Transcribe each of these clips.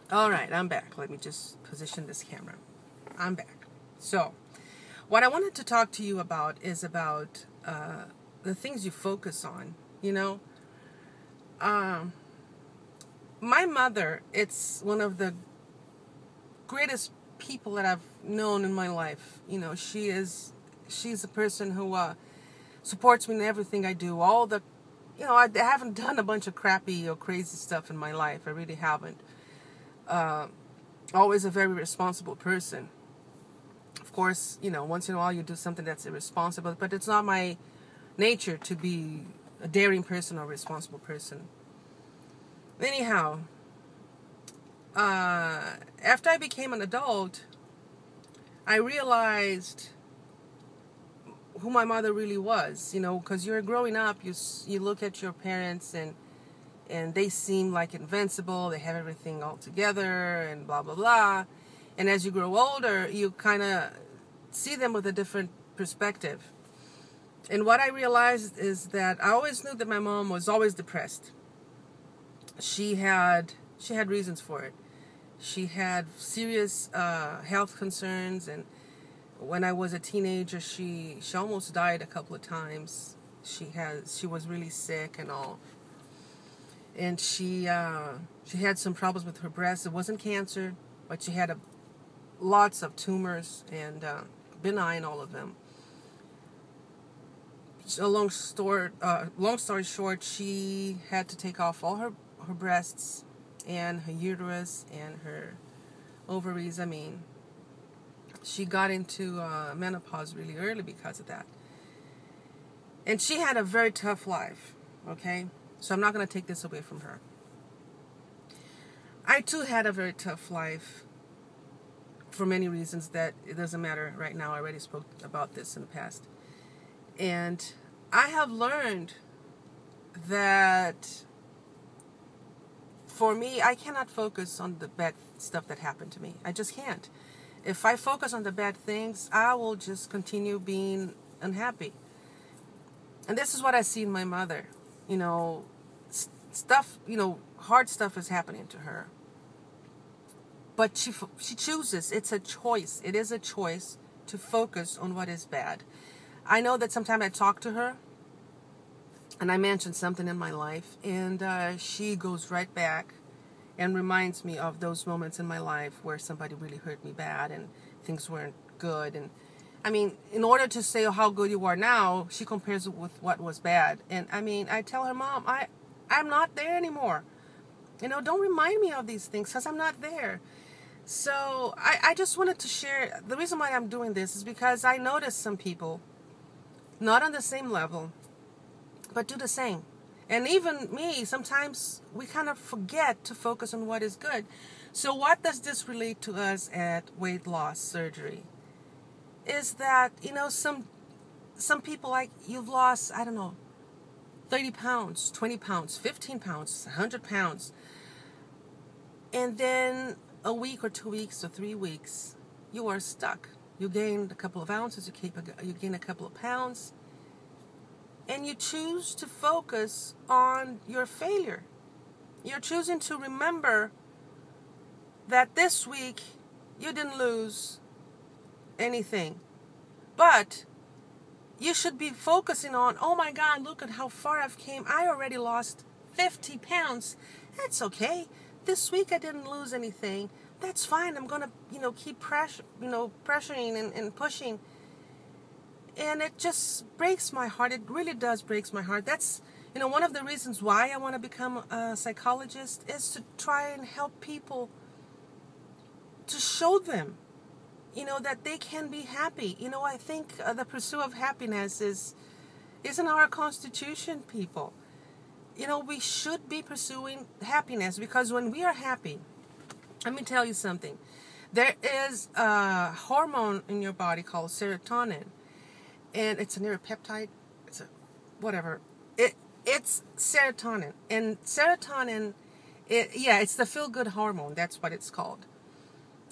All right, I'm back. Let me just position this camera. I'm back. So, what I wanted to talk to you about is about the things you focus on. You know, um, my mother, it's one of the greatest people that I've known in my life. You know, she's a person who supports me in everything I do. I haven't done a bunch of crappy or crazy stuff in my life. I really haven't. Always a very responsible person. Of course, once in a while you do something that's irresponsible, but it's not my nature to be a daring person or a responsible person. Anyhow, after I became an adult, I realized who my mother really was, because you're growing up, you look at your parents and they seem like invincible, they have everything all together and blah, blah, blah. And as you grow older, you kind of see them with a different perspective. And what I realized is that I always knew that my mom was always depressed. She had reasons for it. She had serious health concerns, and when I was a teenager, she almost died a couple of times. She was really sick and all. And she had some problems with her breast. It wasn't cancer, but she had lots of tumors and benign, all of them. So long story short, she had to take off all her breasts and her uterus and her ovaries. I mean, she got into menopause really early because of that. And she had a very tough life, okay? So I'm not going to take this away from her. I too had a very tough life for many reasons that it doesn't matter right now. I already spoke about this in the past. And I have learned that for me, I cannot focus on the bad stuff that happened to me. I just can't. If I focus on the bad things, I will just continue being unhappy. And this is what I see in my mother. Stuff, hard stuff is happening to her. But she chooses. It's a choice. It is a choice to focus on what is bad. I know that sometimes I talk to her and I mention something in my life, and she goes right back and reminds me of those moments in my life where somebody really hurt me bad and things weren't good. And I mean, in order to say how good you are now, she compares it with what was bad. And I mean, I tell her, Mom, I'm not there anymore. Don't remind me of these things because I'm not there. So I just wanted to share. The reason why I'm doing this is because I noticed some people, not on the same level, but do the same. And even me, sometimes we kind of forget to focus on what is good. So what does this relate to us at weight loss surgery? Is that, some people, like, you've lost, I don't know, 30 pounds, 20 pounds, 15 pounds, 100 pounds. And then a week or 2 weeks or 3 weeks, you are stuck. You gained a couple of ounces, you gain a couple of pounds. And you choose to focus on your failure. You're choosing to remember that this week you didn't lose anything. But you should be focusing on, oh my God, look at how far I've came. I already lost 50 pounds. That's okay. This week I didn't lose anything. That's fine. I'm going to, keep pressuring and pushing. And it just breaks my heart. It really does breaks my heart. That's, one of the reasons why I want to become a psychologist is to try and help people, to show them, that they can be happy. I think the pursuit of happiness is in our Constitution, people. We should be pursuing happiness, because when we are happy, let me tell you something. There is a hormone in your body called serotonin. And it's a neuropeptide. Whatever. It's serotonin. And serotonin, it's the feel-good hormone. That's what it's called.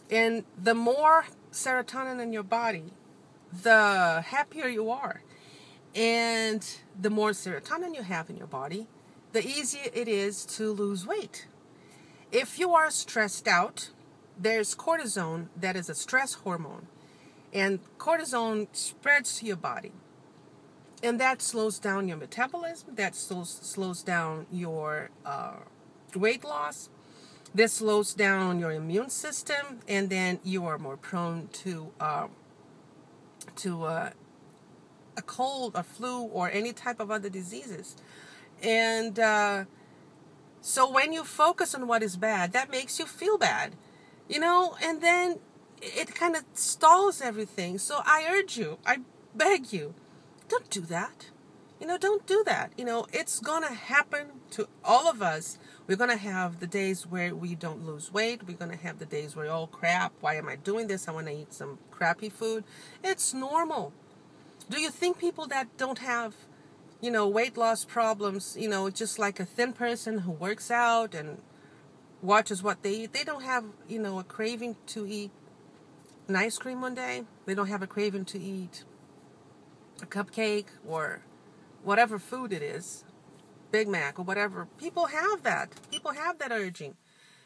And the more serotonin in your body, the happier you are. And the more serotonin you have in your body, the easier it is to lose weight. if you are stressed out, there's cortisone that is a stress hormone. And cortisone spreads to your body. And that slows down your metabolism. That slows down your weight loss. This slows down your immune system. And then you are more prone to a cold, a flu, or any type of other diseases. And so when you focus on what is bad, that makes you feel bad, and then it kind of stalls everything. So I urge you, I beg you, don't do that. Don't do that. It's going to happen to all of us. We're going to have the days where we don't lose weight. We're going to have the days where, oh crap, why am I doing this? I want to eat some crappy food. It's normal. Do you think people that don't have, weight loss problems, just like a thin person who works out and watches what they eat, they don't have, a craving to eat an ice cream one day? They don't have a craving to eat a cupcake or whatever food it is, Big Mac or whatever. People have that. People have that urging,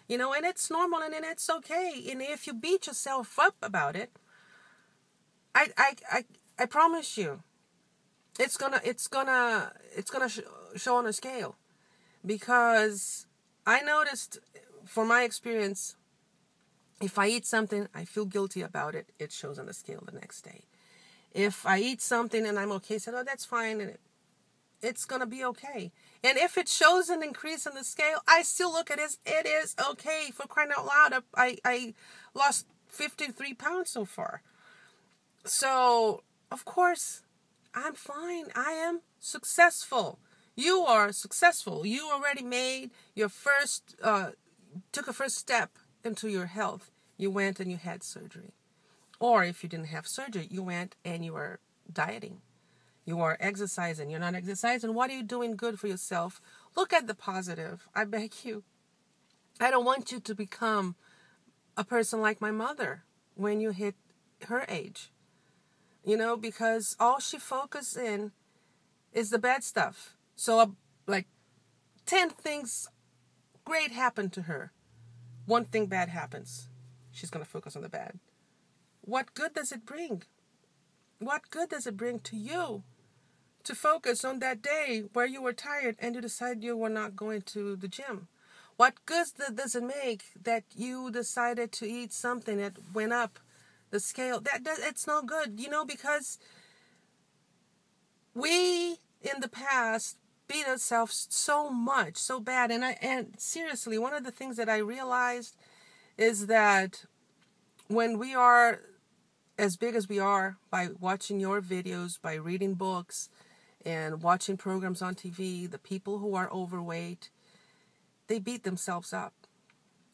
and it's normal and it's okay. And if you beat yourself up about it, I promise you, it's gonna show on a scale, because I noticed from my experience, if I eat something, I feel guilty about it. It shows on the scale the next day. If I eat something and I'm okay, say, oh, that's fine, and it's gonna be okay. And if it shows an increase in the scale, I still look at it as it is okay. For crying out loud, I lost 53 pounds so far. So of course, I'm fine. I am successful. You are successful. You already made your took a first step into your health. You went and you had surgery. Or if you didn't have surgery, you went and you were dieting. You are exercising. You're not exercising. What are you doing good for yourself? Look at the positive. I beg you. I don't want you to become a person like my mother when you hit her age. Because all she focuses in is the bad stuff. So, 10 things great happen to her. One thing bad happens. She's going to focus on the bad. What good does it bring? What good does it bring to you to focus on that day where you were tired and you decided you were not going to the gym? What good does it make that you decided to eat something that went up the scale? That it's not good, because we in the past beat ourselves so much, so bad. And seriously, one of the things that I realized is that when we are as big as we are, by watching your videos, by reading books and watching programs on TV, the people who are overweight, they beat themselves up.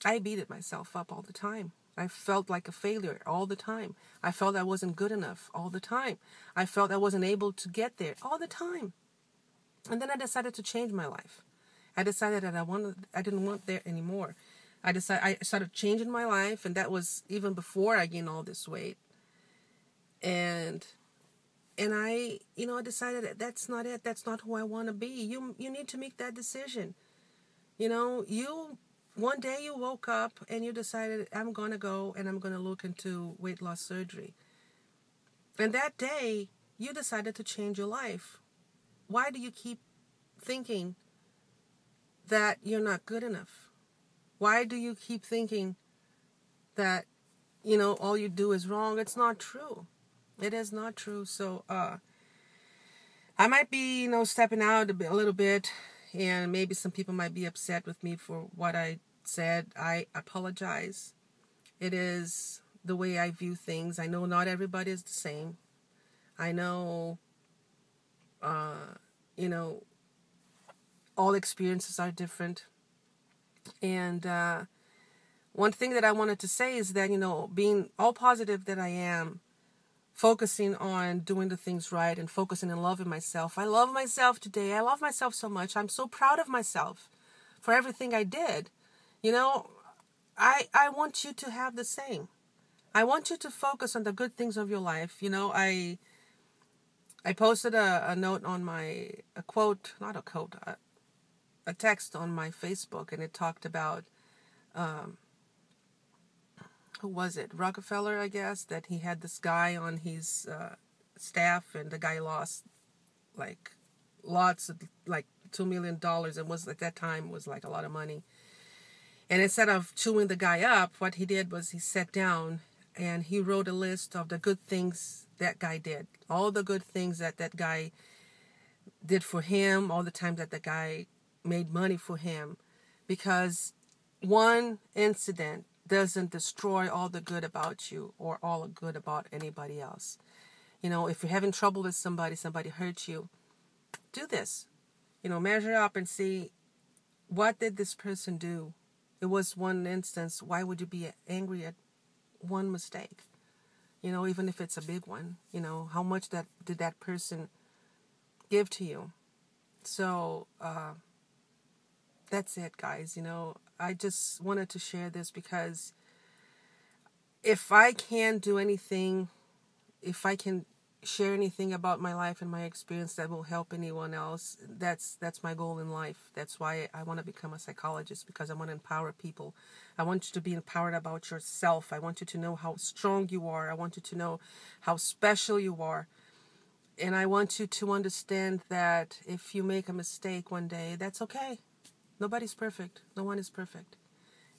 I beat it myself up all the time. I felt like a failure all the time. I felt I wasn't good enough all the time. I felt I wasn't able to get there all the time. And then I decided to change my life. I decided that I didn't want there anymore. I started changing my life, and that was even before I gained all this weight. And I, I decided that that's not it. That's not who I want to be. You need to make that decision. One day you woke up and you decided, I'm going to go and I'm going to look into weight loss surgery. And that day, you decided to change your life. Why do you keep thinking that you're not good enough? Why do you keep thinking that, all you do is wrong? It's not true. It is not true. So, I might be, stepping out a little bit, and maybe some people might be upset with me for what I said. I apologize. It is the way I view things. I know not everybody is the same. I know, all experiences are different. And one thing that I wanted to say is that, being all positive that I am, focusing on doing the things right and focusing on loving myself. I love myself today. I love myself so much. I'm so proud of myself for everything I did. I want you to have the same. I want you to focus on the good things of your life. I posted a note on a text on my Facebook, and it talked about who was it? Rockefeller, I guess, that he had this guy on his staff, and the guy lost like lots of like $2 million, and was at that time was like a lot of money. And instead of chewing the guy up, what he did was he sat down and he wrote a list of the good things that guy did, all the good things that that guy did for him, all the times that the guy made money for him, because one incident doesn't destroy all the good about you or all the good about anybody else. You know, if you're having trouble with somebody hurt you, do this. You know, measure up and see, what did this person do? It was one instance. Why would you be angry at one mistake? You know, even if it's a big one, you know, how much did that person give to you? So, that's it, guys. You know, I just wanted to share this because if I can do anything, if I can share anything about my life and my experience that will help anyone else, that's my goal in life. That's why I want to become a psychologist, because I want to empower people. I want you to be empowered about yourself. I want you to know how strong you are. I want you to know how special you are. And I want you to understand that if you make a mistake one day, that's okay. Nobody's perfect. No one is perfect.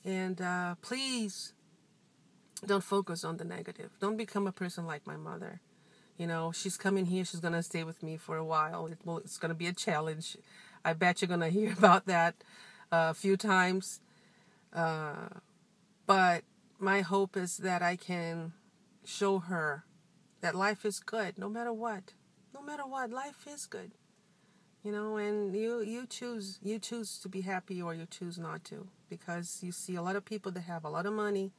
And please don't focus on the negative. Don't become a person like my mother. You know, she's coming here. She's going to stay with me for a while. It's going to be a challenge. I bet you're going to hear about that a few times. But my hope is that I can show her that life is good no matter what. No matter what, life is good. You know, and you choose to be happy, or you choose not to, because you see a lot of people that have a lot of money,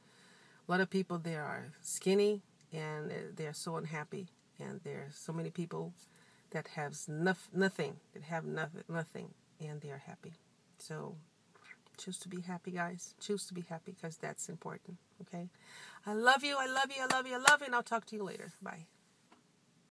a lot of people that are skinny, and they're so unhappy. And there's so many people that have nothing, and they're happy. So choose to be happy, guys. Choose to be happy, because that's important, okay? I love you, I love you, I love you, I love you, and I'll talk to you later. Bye.